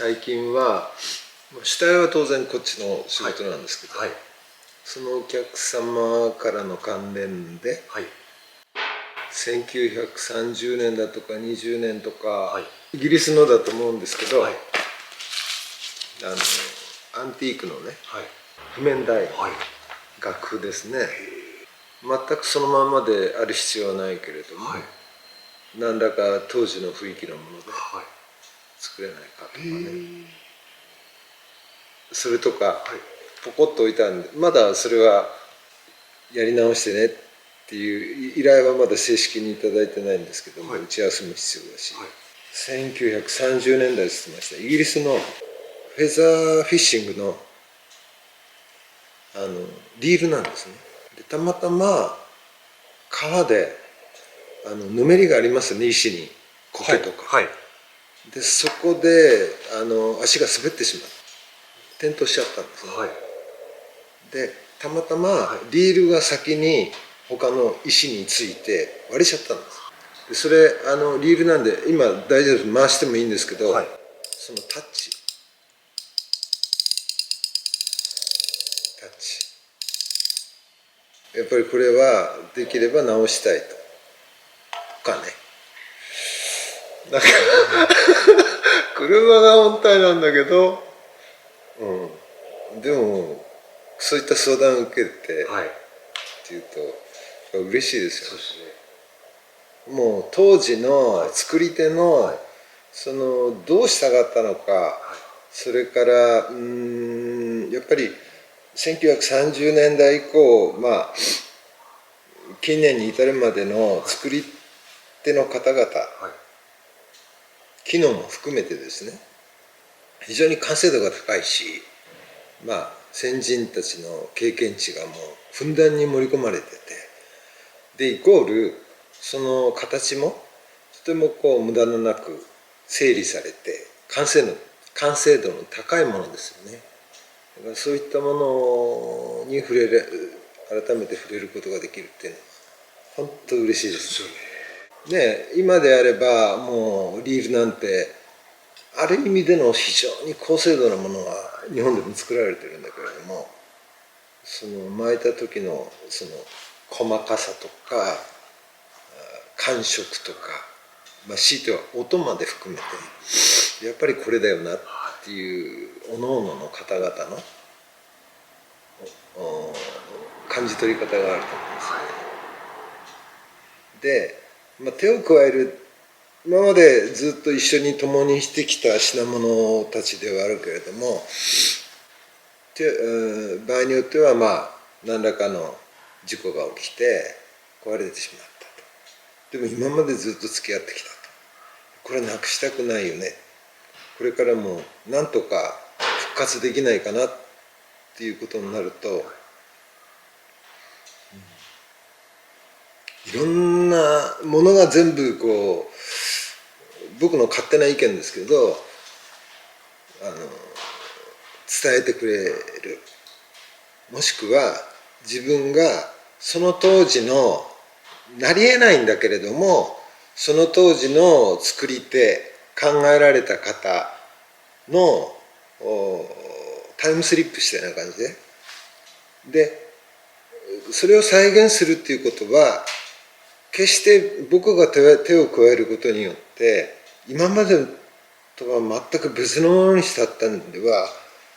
最近は主体は当然こっちの仕事なんですけど、そのお客様からの関連で、1930年だとか20年とか、イギリスのだと思うんですけど、アンティークのね、譜面台、楽譜ですね。全くそのままである必要はないけれども、何らか当時の雰囲気のもので作れないかとかね、それとかポコッと置いたんで、まだそれはやり直してねっていう依頼はまだ正式にいただいてないんですけども、打ち合わせも必要だし、1930年代って言ってました。イギリスのフェザーフィッシングのリールなんですね。でたまたま川でぬめりがありますよね、石に苔とか、でそこで足が滑ってしまう、転倒しちゃったんですね。でたまたまリールが先に他の石について割れちゃったんです。でそれリールなんで今大丈夫です、回してもいいんですけど、そのタッチやっぱりこれはできれば直したいとかね、なんか車が本体なんだけど、でもそういった相談を受けてっていうと嬉しいですよ。もう当時の作り手のそのどうしたかったのか、それからやっぱり1930年代以降、近年に至るまでの作り手の方々、機能も含めてですね、非常に完成度が高いし、先人たちの経験値がもうふんだんに盛り込まれてて、でイコールその形もとても無駄のなく整理されて完成度の高いものですよね。だからそういったものに改めて触れることができるっていうのは本当嬉しいですね。今であればもうリールなんてある意味での非常に高精度なものが日本でも作られてるんだけれども、その巻いた時のその細かさとか感触とか、強いては音まで含めてやっぱりこれだよなっていう各々の方々の感じ取り方があると思うんですね。で、手を加える、今までずっと一緒に共にしてきた品物たちではあるけれども、場合によっては何らかの事故が起きて壊れてしまったと。でも今までずっと付き合ってきたと。これなくしたくないよね。これからもなんとか復活できないかなっていうことになると、いろんなものが全部僕の勝手な意見ですけど伝えてくれる、もしくは自分がその当時のなりえないんだけれども、その当時の作り手考えられた方のタイムスリップしたような感じでそれを再現するっていうことは決して僕が手を加えることによって今までとは全く別のものにしたったんでは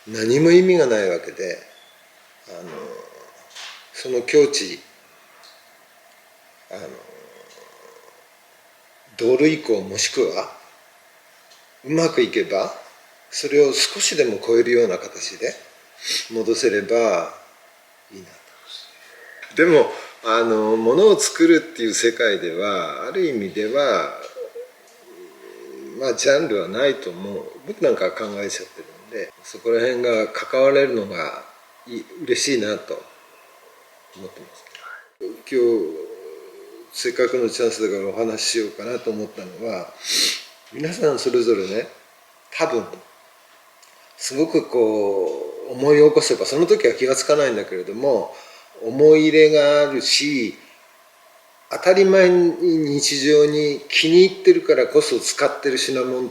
何も意味がないわけで、その境地道路移行もしくはうまくいけばそれを少しでも超えるような形で戻せればいいなと。でも物を作るっていう世界ではある意味ではジャンルはないと思う。僕なんかは考えちゃってるんで、そこら辺が関われるのが嬉しいなと思ってます。今日せっかくのチャンスだからお話ししようかなと思ったのは、皆さんそれぞれね、多分すごく思い起こせばその時は気がつかないんだけれども思い入れがあるし、当たり前に日常に気に入ってるからこそ使ってる品物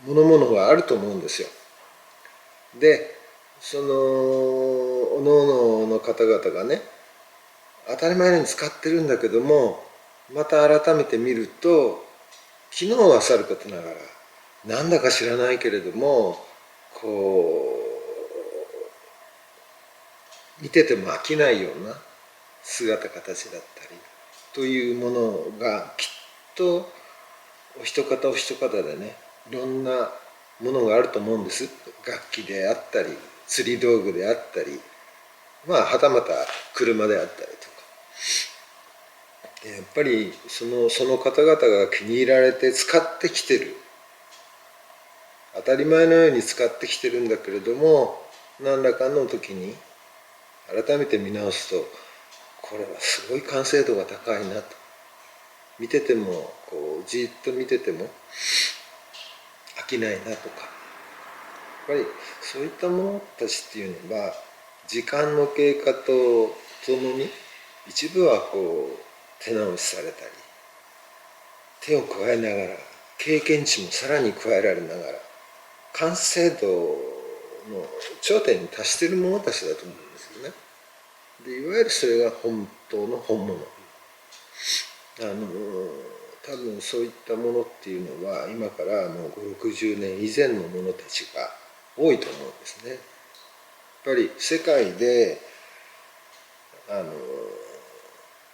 物があると思うんですよ。でそのおのおのの方々がね、当たり前のように使ってるんだけども、また改めて見ると機能はさることながら、なんだか知らないけれどもこう見てても飽きないような姿形だったりというものがきっとお一方お一方でね、いろんなものがあると思うんです。楽器であったり釣り道具であったり、はたまた車であったりとか、やっぱりその方々が気に入られて使ってきてる、当たり前のように使ってきてるんだけれども、何らかの時に改めて見直すと、これはすごい完成度が高いなと、見ててもじっと見てても飽きないなとか、やっぱりそういった者たちっていうのは時間の経過とともに一部は手直しされたり、手を加えながら経験値もさらに加えられながら完成度の頂点に達している者たちだと思うんですよね。でいわゆるそれが本当の本物。多分そういったものっていうのは今からもう5060年以前の者たちが多いと思うんですね。やっぱり世界で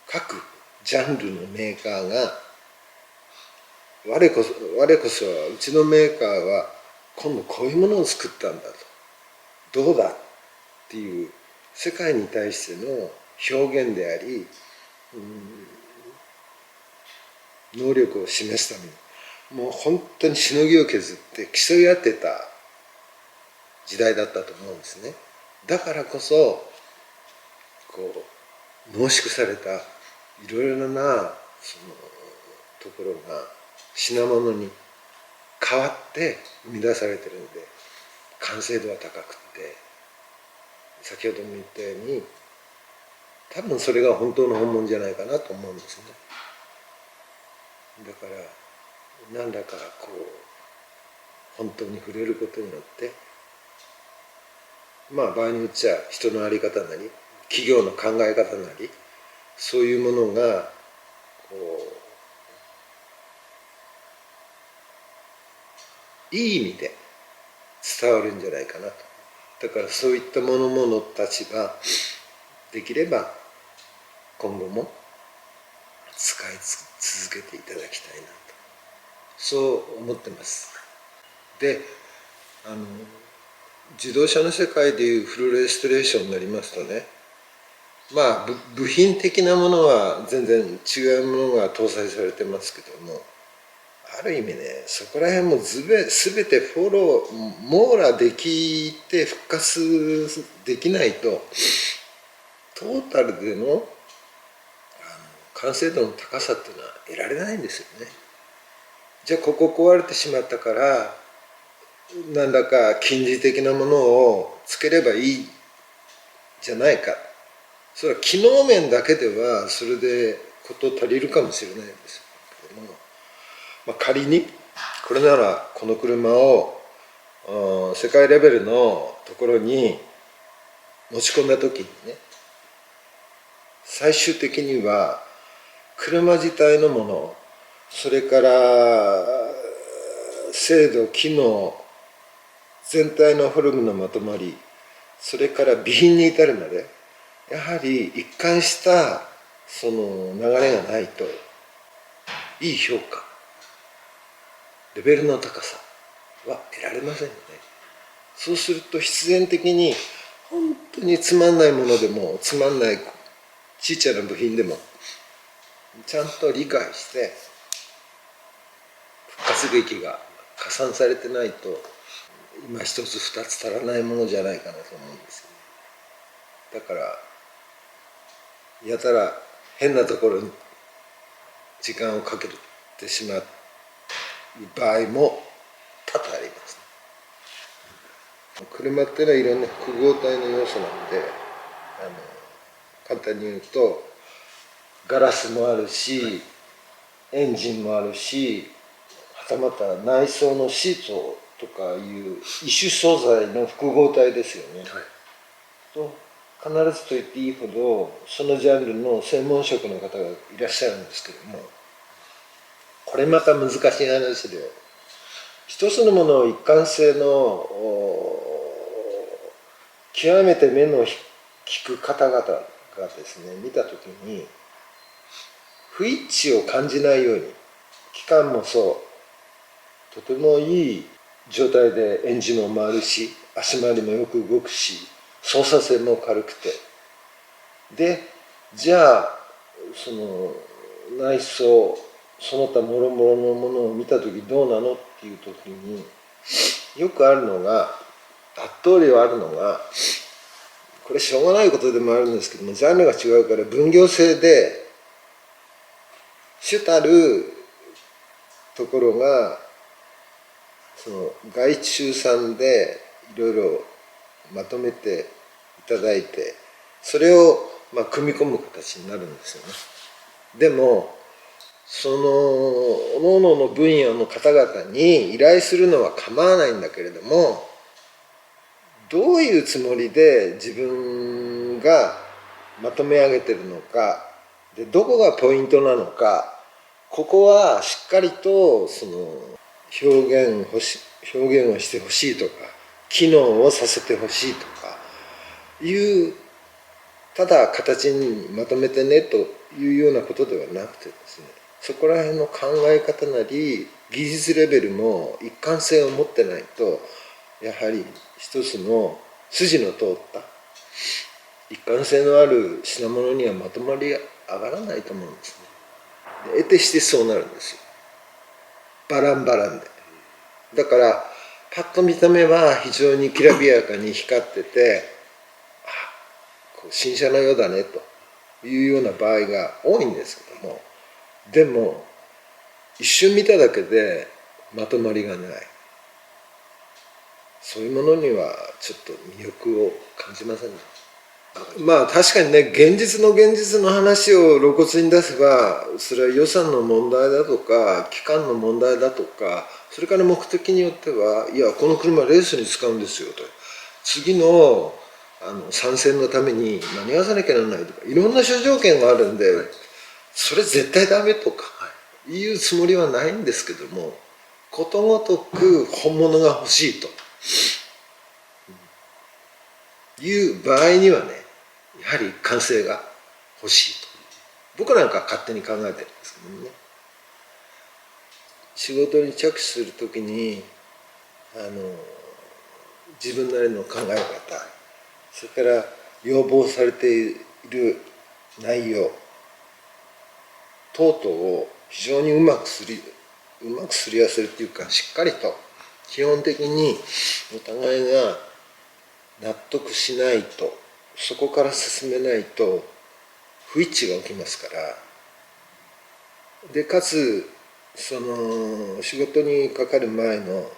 各ジャンルのメーカーが我こそはうちのメーカーは今度こういうものを作ったんだと、どうだっていう世界に対しての表現であり、能力を示すためにもう本当にしのぎを削って競い合ってた時代だったと思うんですね。だからこそ濃縮されたいろいろなそのところが品物に変わって生み出されてるんで、完成度は高くって、先ほども言ったように多分それが本当の本物じゃないかなと思うんですね。だから何らか本当に触れることによって、場合によっちゃ人の在り方なり企業の考え方なり、そういうものがいい意味で伝わるんじゃないかなと。だからそういった者たちができれば今後も使い続けていただきたいなと、そう思ってます。で自動車の世界でいうフルレストレーションになりますとね、部品的なものは全然違うものが搭載されてますけども、ある意味ね、そこら辺も全てフォロー網羅できて復活できないとトータルでの完成度の高さっていうのは得られないんですよね。じゃあここ壊れてしまったから何らか近似的なものをつければいいじゃないか。それは機能面だけではそれで事足りるかもしれないんですけども、仮にこれならこの車を世界レベルのところに持ち込んだ時にね、最終的には車自体のもの、それから精度機能全体のフォルムのまとまり、それから備品に至るまでやはり一貫したその流れがないといい評価、レベルの高さは得られませんよね。そうすると必然的に本当につまんないものでもつまんないちっちゃな部品でもちゃんと理解して復活劇が加算されてないと今一つ二つ足らないものじゃないかなと思うんですよね。だからやたら変なところに時間をかけてしまう場合も多々あります。車っていうのはいろんな複合体の要素なので、簡単に言うとガラスもあるし、エンジンもあるし、たまた内装のシートとかいう異種素材の複合体ですよね、はい、と必ずと言っていいほどそのジャンルの専門職の方がいらっしゃるんですけども、これまた難しい話で、一つのものを一貫性の極めて目の利く方々がですね見たときに不一致を感じないように、期間もそうとてもいい状態でエンジンも回るし足回りもよく動くし操作性も軽くて、でじゃあその内装その他もろもろのものを見た時どうなのっていう時によくあるのが、圧倒量あるのが、これしょうがないことでもあるんですけども、ジャンルが違うから分業制で主たるところがその外注さんでいろいろまとめていただいて、それを組み込む形になるんですよね。でもその各々の分野の方々に依頼するのは構わないんだけれども、どういうつもりで自分がまとめ上げてるのかで、どこがポイントなのか、ここはしっかりとその表現をしてほしいとか機能をさせてほしいとかいう、ただ形にまとめてねというようなことではなくてですね、そこら辺の考え方なり技術レベルも一貫性を持ってないと、やはり一つの筋の通った一貫性のある品物にはまとまり上がらないと思うんですね。で得てしてそうなるんですよ、バランバランで。だからパッと見た目は非常にきらびやかに光ってて、こう新車のようだねというような場合が多いんですけども、でも一瞬見ただけでまとまりがない、そういうものにはちょっと魅力を感じませんね。確かにね、現実の話を露骨に出せば、それは予算の問題だとか期間の問題だとか、それから目的によっては、いやこの車レースに使うんですよと、次の参戦のために間に合わせなきゃならないとか、いろんな諸条件があるんで、それ絶対ダメとかいうつもりはないんですけども、ことごとく本物が欲しいという場合にはね、やはり完成が欲しいと僕なんか勝手に考えてるんですけどね。仕事に着手するときに自分なりの考え方、それから要望されている内容等々を非常にうまくすり合わせるっていうか、しっかりと基本的にお互いが納得しないと、そこから進めないと不一致が起きますから。でかつその仕事にかかる前の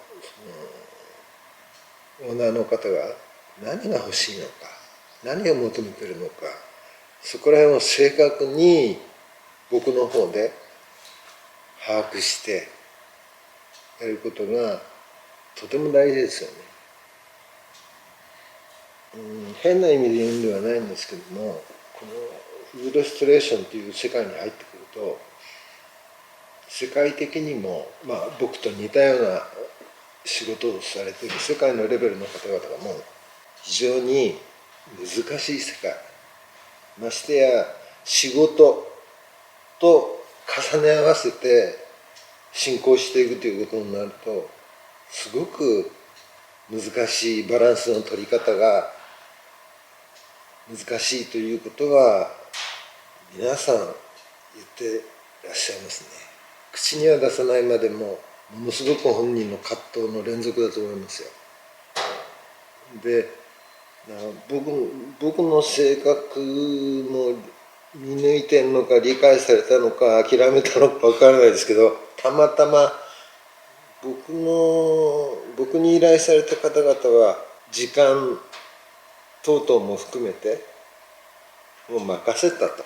オーナーの方が何が欲しいのか、何を求めてるのか、そこら辺を正確に僕の方で把握してやることがとても大事ですよね。変な意味で言うんではないんですけども、このイラストレーションという世界に入ってくると、世界的にも、僕と似たような仕事をされている世界のレベルの方々がもう非常に難しい世界、ましてや仕事と重ね合わせて進行していくということになると、すごく難しいバランスの取り方が難しいということは皆さん言ってらっしゃいますね。口には出さないまでもものすごく本人の葛藤の連続だと思いますよ。で僕の性格も見抜いてんのか理解されたのか諦めたのか分からないですけど、たまたま僕に依頼された方々は時間等々も含めてもう任せたと、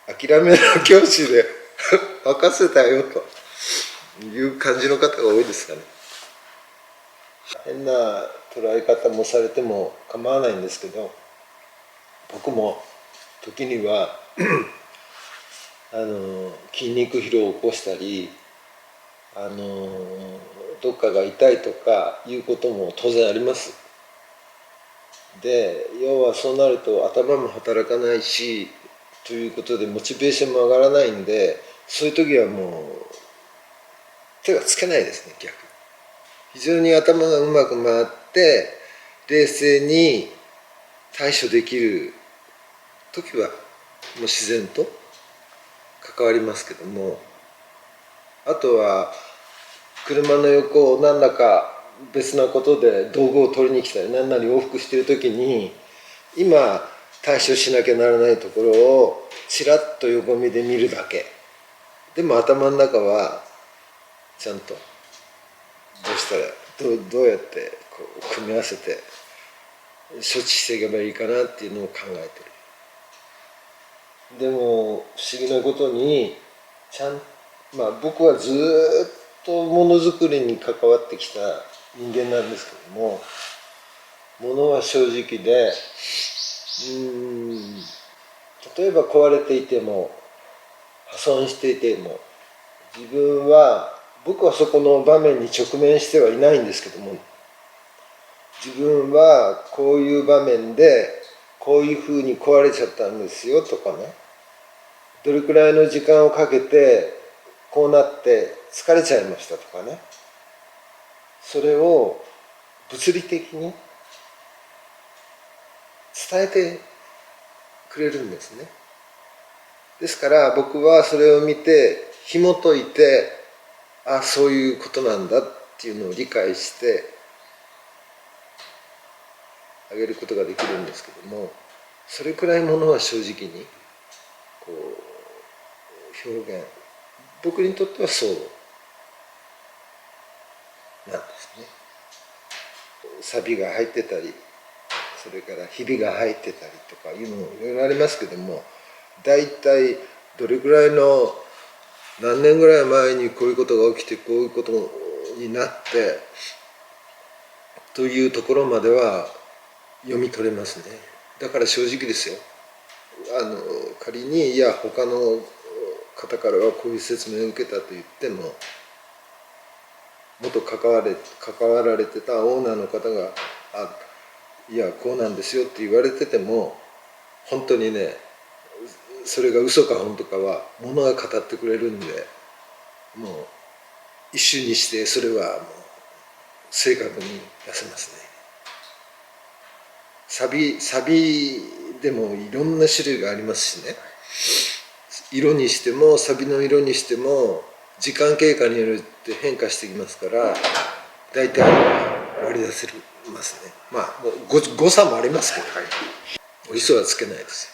諦めの境地で任せたよという感じの方が多いですかね。変な捉え方もされても構わないんですけど、僕も時には筋肉疲労を起こしたり、どっかが痛いとかいうことも当然あります。で、要はそうなると頭も働かないしということでモチベーションも上がらないんで、そういう時はもう手がつけないですね、逆に。非常に頭がうまく回って冷静に対処できる時はもう自然と関わりますけども、あとは車の横を何らか別なことで道具を取りに来たり何なり往復している時に、今対処しなきゃならないところをちらっと横目で見るだけでも頭の中はちゃんとどうしたらどうやってこう組み合わせて処置していけばいいかなっていうのを考えてる。でも不思議なことに僕はずっとものづくりに関わってきた人間なんですけども、ものは正直で、例えば壊れていても破損していても、僕はそこの場面に直面してはいないんですけども、自分はこういう場面でこういうふうに壊れちゃったんですよとかね、どれくらいの時間をかけてこうなって疲れちゃいましたとかね、それを物理的に伝えてくれるんですね。ですから僕はそれを見て紐解いて、そういうことなんだっていうのを理解してあげることができるんですけども、それくらいものは正直にこう表現、僕にとってはそうなんですね。サビが入ってたり、それからひびが入ってたりとかいうのもいろいろありますけども、大体どれくらいの何年ぐらい前にこういうことが起きてこういうことになってというところまでは読み取れますね。だから正直ですよ。仮に他の方からはこういう説明を受けたと言っても、元関わられてたオーナーの方がこうなんですよって言われてても、本当にね、それが嘘か本当かは物が語ってくれるんで、もう一瞬にしてそれはもう正確に出せますね。サビでもいろんな種類がありますしね、色にしてもサビの色にしても時間経過によって変化してきますから、大体割り出せますね。もう誤差もありますけど、嘘はつけないですよ。